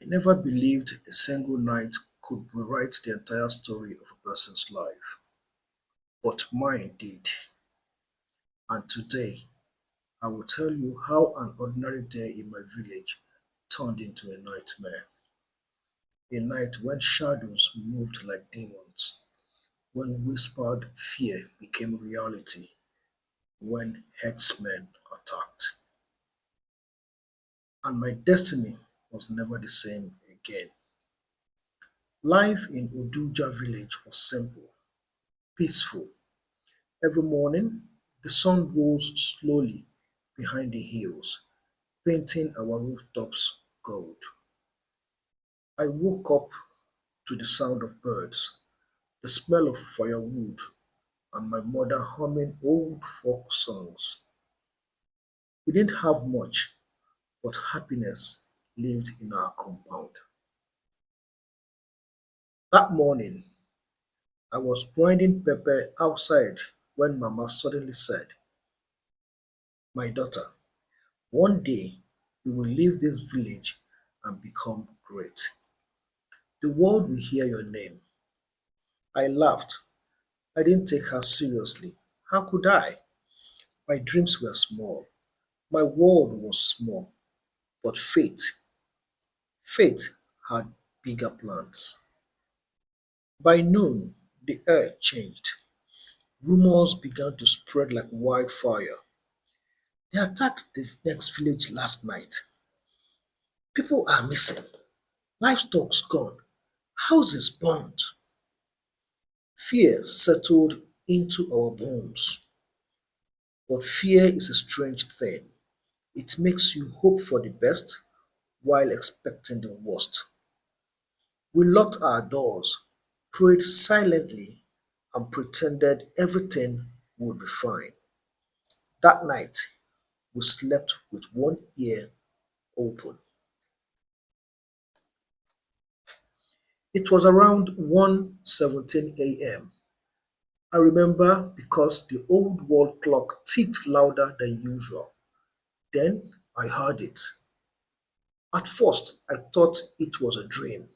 I never believed a single night could rewrite the entire story of a person's life, but mine did. And today, I will tell you how an ordinary day in my village turned into a nightmare. A night when shadows moved like demons, when whispered fear became reality, when herdsmen attacked. And my destiny was never the same again. Life in Uduja village was simple, peaceful. Every morning, the sun rose slowly behind the hills, painting our rooftops gold. I woke up to the sound of birds, the smell of firewood, and my mother humming old folk songs. We didn't have much, but happiness lived in our compound. That morning, I was grinding pepper outside when Mama suddenly said, "My daughter, one day you will leave this village and become great. The world will hear your name." I laughed. I didn't take her seriously. How could I? My dreams were small. My world was small. But faith had bigger plans. By noon, the air changed. Rumors began to spread like wildfire. They attacked the next village last night. People are missing. Livestock's gone. Houses burned. Fear settled into our bones. But fear is a strange thing. It makes you hope for the best while expecting the worst. We locked our doors, prayed silently, and pretended everything would be fine. That night, we slept with one ear open. It was around 1:17 a.m. I remember because the old wall clock ticked louder than usual. Then I heard it. At first, I thought it was a dream,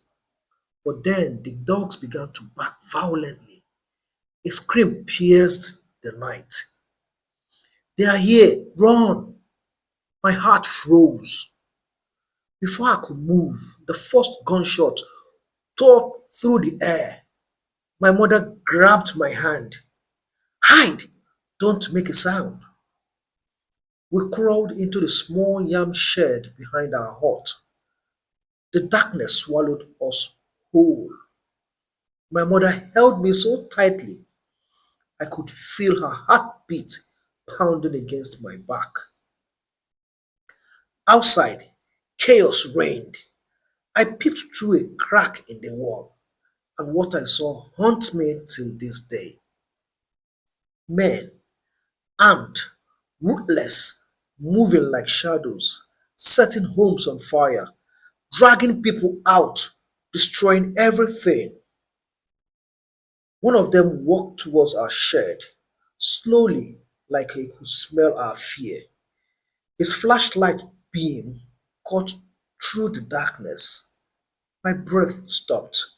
but then the dogs began to bark violently. A scream pierced the night. "They are here! Run!" My heart froze. Before I could move, the first gunshot tore through the air. My mother grabbed my hand. "Hide! Don't make a sound." We crawled into the small yam shed behind our hut. The darkness swallowed us whole. My mother held me so tightly I could feel her heartbeat pounding against my back. Outside, chaos reigned. I peeped through a crack in the wall, and what I saw haunts me till this day. Men, armed, ruthless, moving like shadows, setting homes on fire, dragging people out, destroying everything. One of them walked towards our shed, slowly, like he could smell our fear. His flashlight beam cut through the darkness. My breath stopped.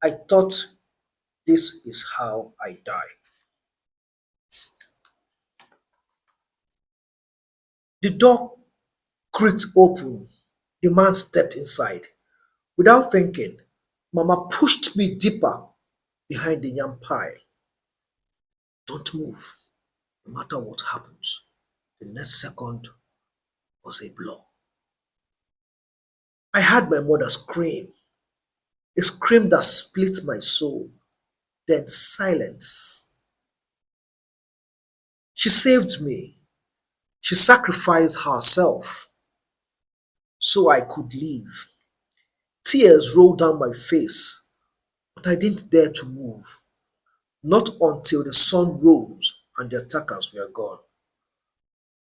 I thought, this is how I die. The door creaked open. The man stepped inside. Without thinking, Mama pushed me deeper behind the yam pile. "Don't move, no matter what happens." The next second was a blow. I heard my mother scream, a scream that split my soul. Then silence. She saved me. She sacrificed herself so I could live. Tears rolled down my face, but I didn't dare to move. Not until the sun rose and the attackers were gone.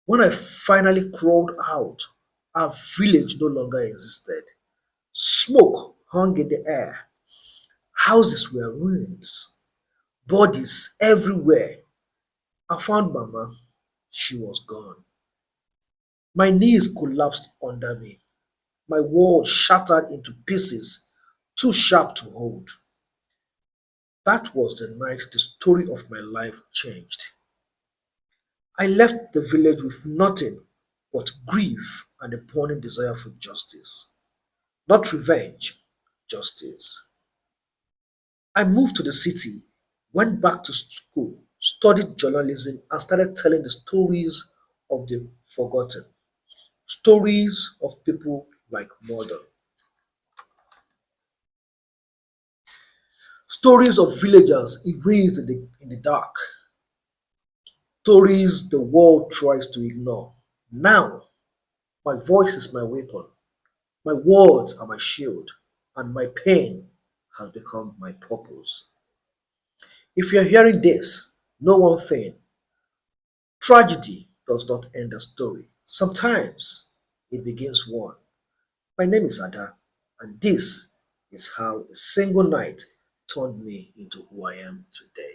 When I finally crawled out, our village no longer existed. Smoke hung in the air. Houses were ruins. Bodies everywhere. I found Mama. She was gone. My knees collapsed under me. My world shattered into pieces too sharp to hold. That was the night the story of my life changed. I left the village with nothing but grief and a burning desire for justice. Not revenge, justice. I moved to the city, went back to school, studied journalism, and started telling the stories of the forgotten. Stories of people like murder. Stories of villagers erased in the dark. Stories the world tries to ignore. Now, my voice is my weapon. My words are my shield. And my pain has become my purpose. If you're hearing this, know one thing: tragedy does not end a story. Sometimes it begins one. My name is Ada, and this is how a single night turned me into who I am today.